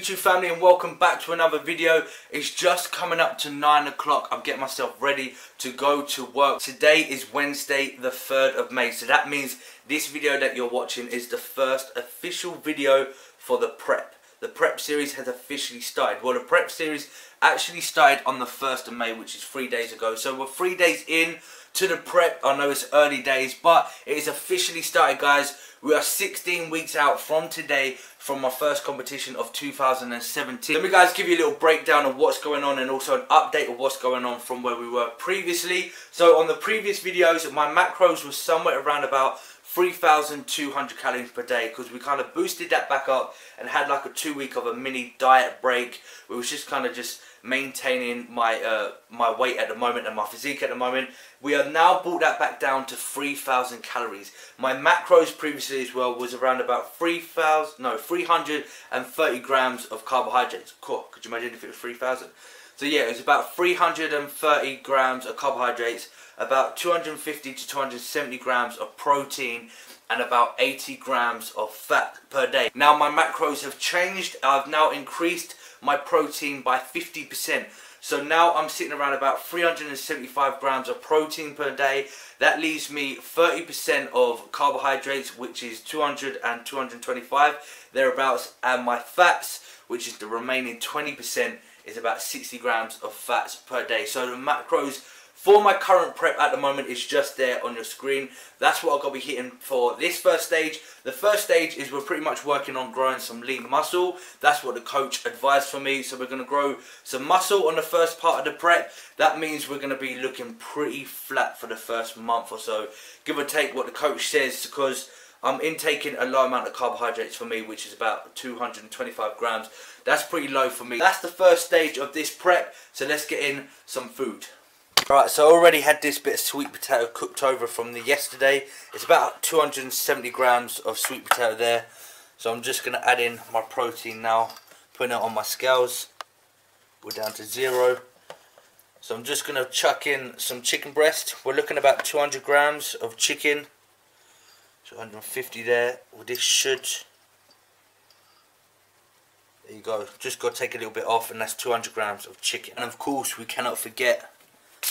YouTube family, and welcome back to another video. It's just coming up to 9 o'clock. I'm getting myself ready to go to work. Today is Wednesday the 3rd of May, so that means this video that you're watching is the first official video for the prep. The prep series has officially started. Well, the prep series actually started on the 1st of May, which is 3 days ago. So we're 3 days in to the prep. I know it's early days, but it is officially started, guys. We are 16 weeks out from today from my first competition of 2017. Let me guys give you a little breakdown of what's going on and also an update of what's going on from where we were previously. So on the previous videos, my macros were somewhere around about 3,200 calories per day, because we kind of boosted that back up and had like a 2 week of a mini diet break. We was just kind of just maintaining my my weight at the moment and my physique at the moment. We have now brought that back down to 3,000 calories. My macros previously as well was around about 330 grams of carbohydrates. Cool. Could you imagine if it was 3,000? So yeah, it was about 330 grams of carbohydrates, about 250 to 270 grams of protein, and about 80 grams of fat per day. Now my macros have changed. I've now increased my protein by 50%. So now I'm sitting around about 375 grams of protein per day. That leaves me 30% of carbohydrates, which is 200 and 225 thereabouts, and my fats, which is the remaining 20%, is about 60 grams of fats per day. So the macros for my current prep at the moment is just there on your screen. That's what I've got to be hitting for this first stage. The first stage is we're pretty much working on growing some lean muscle. That's what the coach advised for me. So we're going to grow some muscle on the first part of the prep. That means we're going to be looking pretty flat for the first month or so, give or take what the coach says, because I'm intaking a low amount of carbohydrates for me, which is about 225 grams. That's pretty low for me. That's the first stage of this prep. So let's get in some food. Right, so I already had this bit of sweet potato cooked over from the yesterday. It's about 270 grams of sweet potato there. So I'm just going to add in my protein now, putting it on my scales. We're down to 0. So I'm just going to chuck in some chicken breast. We're looking about 200 grams of chicken. So 150 there. Well, this should... There you go. Just got to take a little bit off, and that's 200 grams of chicken. And of course, we cannot forget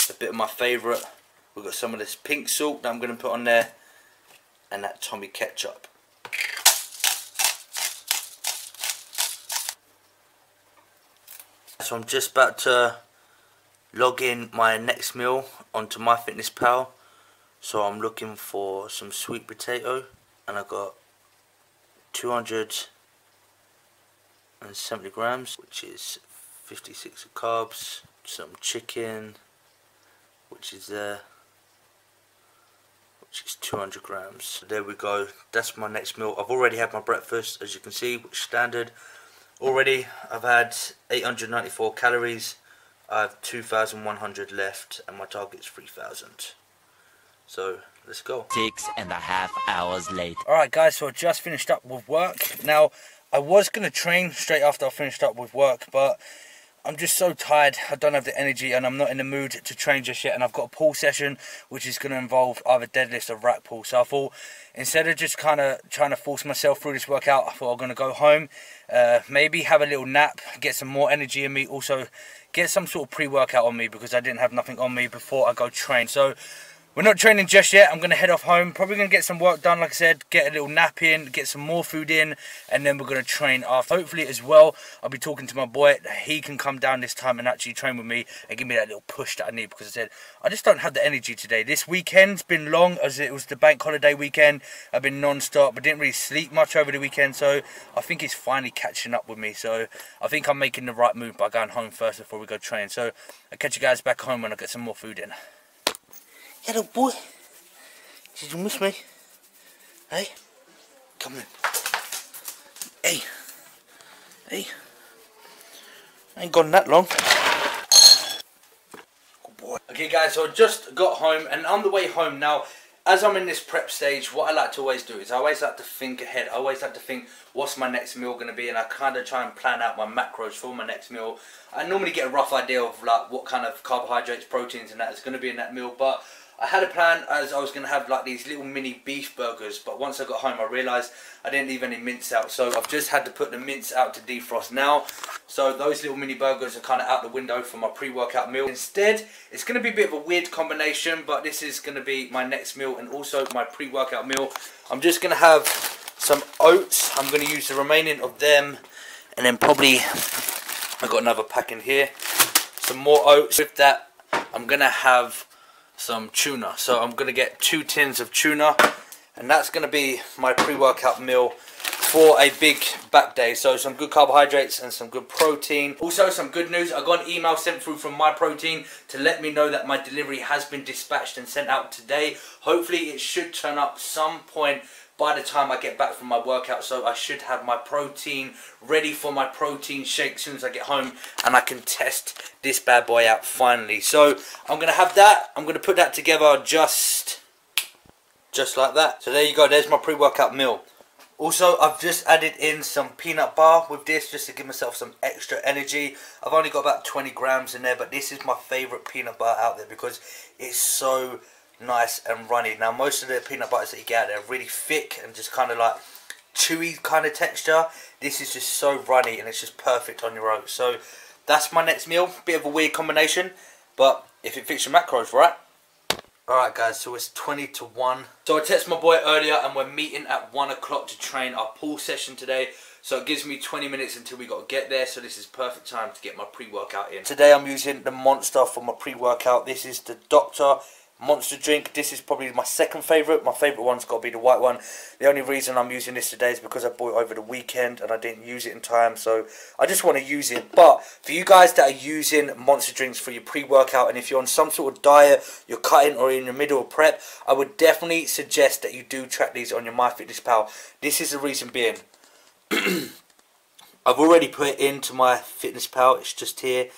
a bit of my favourite. We've got some of this pink salt that I'm going to put on there, and that Tommy ketchup. So I'm just about to log in my next meal onto MyFitnessPal. So I'm looking for some sweet potato, and I've got 270 grams, which is 56 of carbs, some chicken, which is there, which is 200 grams. So there we go. That's my next meal. I've already had my breakfast, as you can see, which is standard. Already I've had 894 calories. I have 2,100 left, and my target's 3,000. So let's go. 6.5 hours later. Alright guys, so I just finished up with work. Now I was going to train straight after I finished up with work, but I'm just so tired. I don't have the energy, and I'm not in the mood to train just yet. And I've got a pull session which is going to involve either deadlift or rack pull. So I thought, instead of just kind of trying to force myself through this workout, I thought I'm going to go home, maybe have a little nap, get some more energy in me, also get some sort of pre-workout on me, because I didn't have nothing on me before I go train. So we're not training just yet. I'm going to head off home. Probably going to get some work done, like I said, get a little nap in, get some more food in, and then we're going to train after. Hopefully as well, I'll be talking to my boy. He can come down this time and actually train with me and give me that little push that I need, because I said, I just don't have the energy today. This weekend's been long, as it was the bank holiday weekend. I've been non-stop. I didn't really sleep much over the weekend, so I think it's finally catching up with me. So I think I'm making the right move by going home first before we go train. So I'll catch you guys back home when I get some more food in. Hello, boy. Did you miss me? Hey? Come in. Hey. Hey. I ain't gone that long. Good boy. Okay, guys, so I just got home, and on the way home now, as I'm in this prep stage, what I like to always do is I always like to think ahead. I always like to think, what's my next meal going to be? And I kind of try and plan out my macros for my next meal. I normally get a rough idea of like what kind of carbohydrates, proteins, and that is going to be in that meal, but I had a plan as I was going to have like these little mini beef burgers, but once I got home I realised I didn't leave any mince out, so I've just had to put the mince out to defrost now. So those little mini burgers are kind of out the window for my pre-workout meal. Instead, it's going to be a bit of a weird combination, but this is going to be my next meal and also my pre-workout meal. I'm just going to have some oats. I'm going to use the remaining of them, and then probably I've got another pack in here. Some more oats. With that, I'm going to have some tuna. So I'm going to get 2 tins of tuna, and that's going to be my pre-workout meal for a big back day. So some good carbohydrates and some good protein. Also some good news, I got an email sent through from MYPROTEIN to let me know that my delivery has been dispatched and sent out today. Hopefully it should turn up some point by the time I get back from my workout, so I should have my protein ready for my protein shake as soon as I get home, and I can test this bad boy out finally. So I'm going to have that. I'm going to put that together just like that. So there you go, there's my pre-workout meal. Also, I've just added in some peanut bar with this just to give myself some extra energy. I've only got about 20 grams in there, but this is my favourite peanut butter out there because it's so nice and runny. Now most of the peanut butters that you get out there are really thick and just kind of like chewy kind of texture. This is just so runny and it's just perfect on your oats. So that's my next meal. Bit of a weird combination, but if it fits your macros, right? Alright guys, so it's 20 to 1. So I texted my boy earlier and we're meeting at 1 o'clock to train our pull session today. So it gives me 20 minutes until we got to get there. So this is perfect time to get my pre-workout in. Today I'm using the Monster for my pre-workout. This is the Dr. Monster drink. This is probably my second favourite. My favourite one's got to be the white one. The only reason I'm using this today is because I bought it over the weekend and I didn't use it in time, so I just want to use it. But for you guys that are using Monster drinks for your pre-workout, and if you're on some sort of diet, you're cutting or in the middle of prep, I would definitely suggest that you do track these on your MyFitnessPal. This is the reason being. I've already put it into my FitnessPal. It's just here,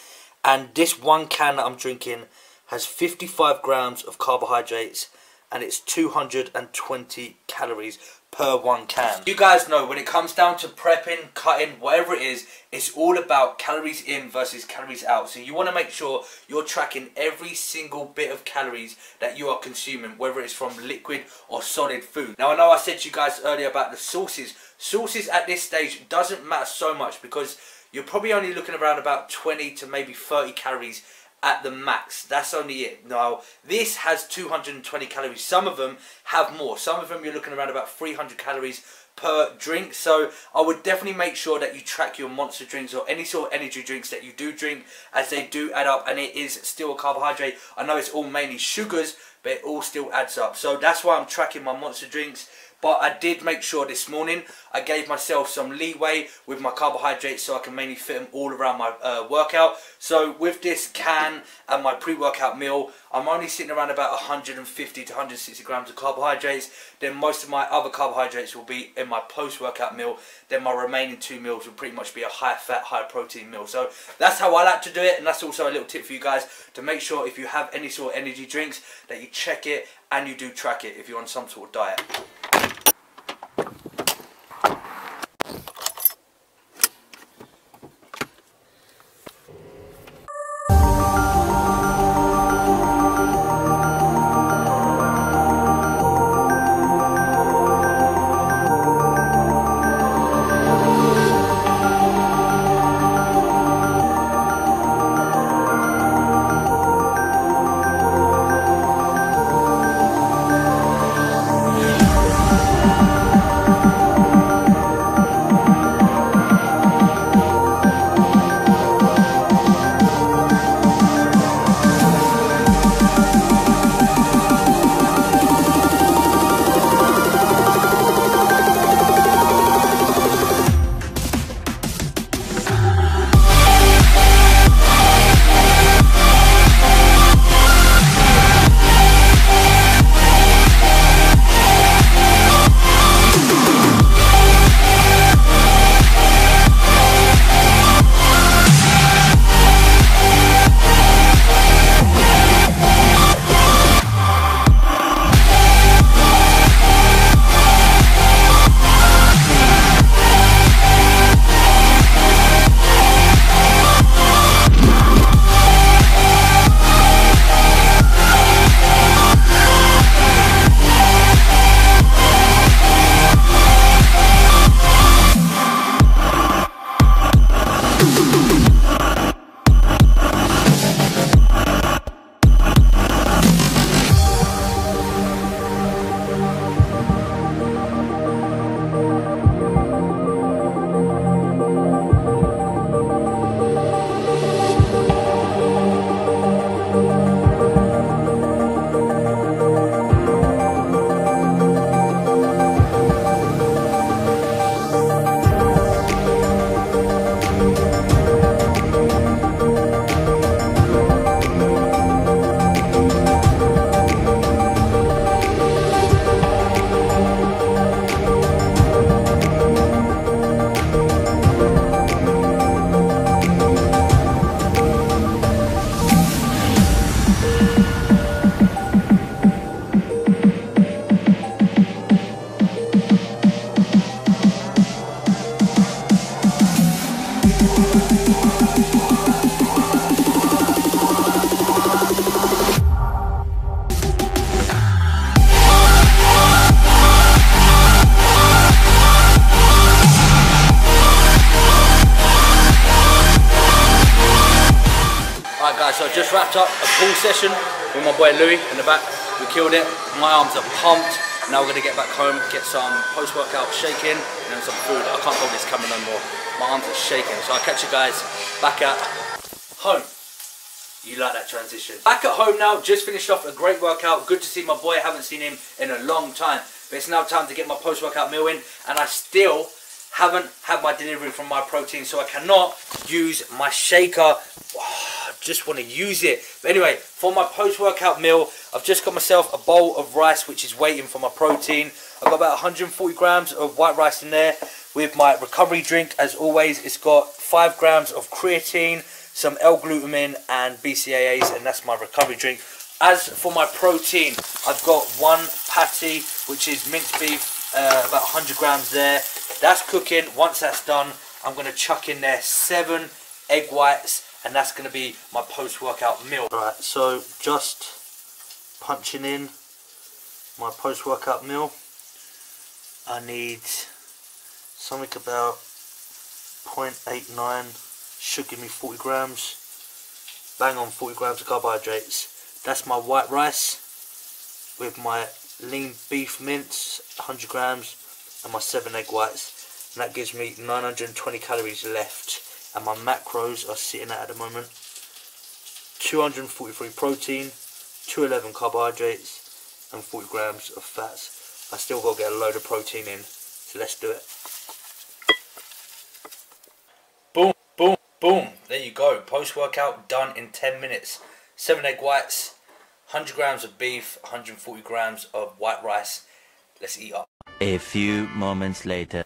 and this one can that I'm drinking has 55 grams of carbohydrates and it's 220 calories per 1 can. You guys know when it comes down to prepping, cutting, whatever it is, it's all about calories in versus calories out. So you want to make sure you're tracking every single bit of calories that you are consuming, whether it's from liquid or solid food. Now I know I said to you guys earlier about the sauces. Sauces at this stage doesn't matter so much because you're probably only looking around about 20 to maybe 30 calories at the max. That's only it. Now this has 220 calories. Some of them have more. Some of them you're looking around about 300 calories per drink. So I would definitely make sure that you track your Monster drinks or any sort of energy drinks that you do drink, as they do add up, and it is still a carbohydrate. I know it's all mainly sugars, but it all still adds up. So that's why I'm tracking my Monster drinks. But I did make sure this morning I gave myself some leeway with my carbohydrates so I can mainly fit them all around my workout. So with this can and my pre-workout meal, I'm only sitting around about 150 to 160 grams of carbohydrates. Then most of my other carbohydrates will be in my post-workout meal. Then my remaining 2 meals will pretty much be a high-fat, high-protein meal. So that's how I like to do it, and that's also a little tip for you guys to make sure if you have any sort of energy drinks that you check it and you do track it if you're on some sort of diet. wrapped up a pool session with my boy Louie in the back. We killed it. My arms are pumped. Now we're going to get back home, get some post-workout shaking and then some food. I can't hold this camera no more. My arms are shaking. So I'll catch you guys back at home. You like that transition. Back at home now, just finished off a great workout. Good to see my boy. I haven't seen him in a long time. But it's now time to get my post-workout meal in. And I still haven't had my delivery from MYPROTEIN, so I cannot use my shaker. Oh, I just want to use it. But anyway, for my post-workout meal, I've just got myself a bowl of rice, which is waiting for my protein. I've got about 140 grams of white rice in there with my recovery drink. As always, it's got 5 grams of creatine, some L-glutamine and BCAAs, and that's my recovery drink. As for my protein, I've got 1 patty, which is minced beef, about 100 grams there. That's cooking. Once that's done, I'm going to chuck in there 7 egg whites, and that's going to be my post-workout meal. Right, so just punching in my post-workout meal. I need something about 0.89, should give me 40 grams, bang on 40 grams of carbohydrates. That's my white rice with my lean beef mince, 100 grams, and my 7 egg whites, and that gives me 920 calories left, and my macros are sitting at the moment 243 protein, 211 carbohydrates, and 40 grams of fats. I still got to get a load of protein in, so let's do it. Boom, boom, boom, there you go. Post-workout done in 10 minutes. 7 egg whites, 100 grams of beef, 140 grams of white rice. Let's eat up. A few moments later.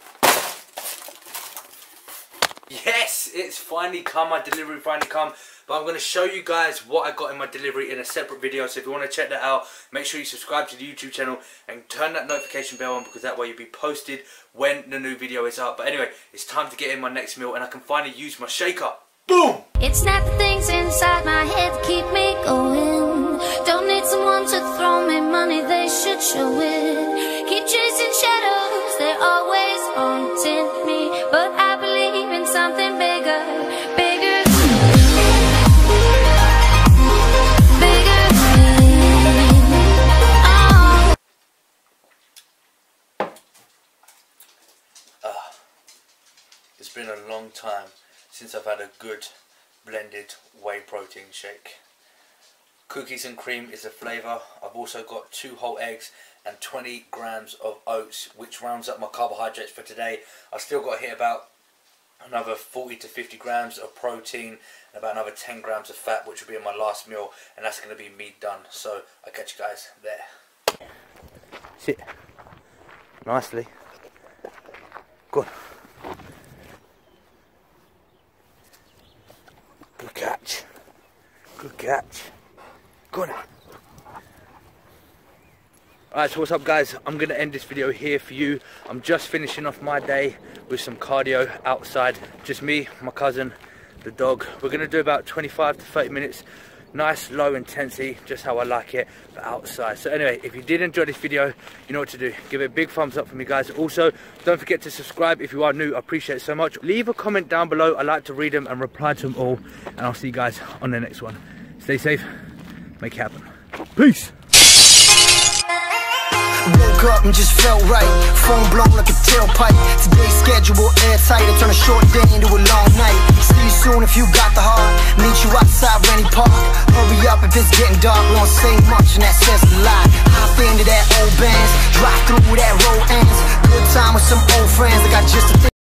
Yes, it's finally come. My delivery finally come. But I'm going to show you guys what I got in my delivery in a separate video. So if you want to check that out, make sure you subscribe to the YouTube channel and turn that notification bell on, because that way you'll be posted when the new video is up. But anyway, it's time to get in my next meal and I can finally use my shaker. Boom! It's not the things inside my head that keep me going. Don't need someone to throw me money, they should show it. Keep chasing shadows, they're always haunting me. But I believe in something bigger, bigger than me. Bigger than me. Oh. It's been a long time since I've had a good blended whey protein shake. Cookies and cream is the flavour. I've also got 2 whole eggs and 20 grams of oats, which rounds up my carbohydrates for today. I've still got to hit about another 40 to 50 grams of protein and about another 10 grams of fat, which will be in my last meal, and that's going to be me done. So I'll catch you guys there. Sit nicely. Good. Good catch. Good catch. Good. Alright, so what's up guys? I'm going to end this video here for you. I'm just finishing off my day with some cardio outside. Just me, my cousin, the dog. We're going to do about 25 to 30 minutes. Nice low intensity, just how I like it, but outside. So anyway, if you did enjoy this video, you know what to do. Give it a big thumbs up for me guys. Also, don't forget to subscribe if you are new. I appreciate it so much. Leave a comment down below. I like to read them and reply to them all. And I'll see you guys on the next one. Stay safe, make it happen. Peace. Woke up and just felt right. Phone blown like a tailpipe. Today's schedule airtight. I turn a short day into a long night. See you soon if you got the heart. Meet you outside Rennie Park. Hurry up if it's getting dark. We don't say much and that says a lot. Hop into that old Benz, drive through that road ends. Good time with some old friends. I got just a thing.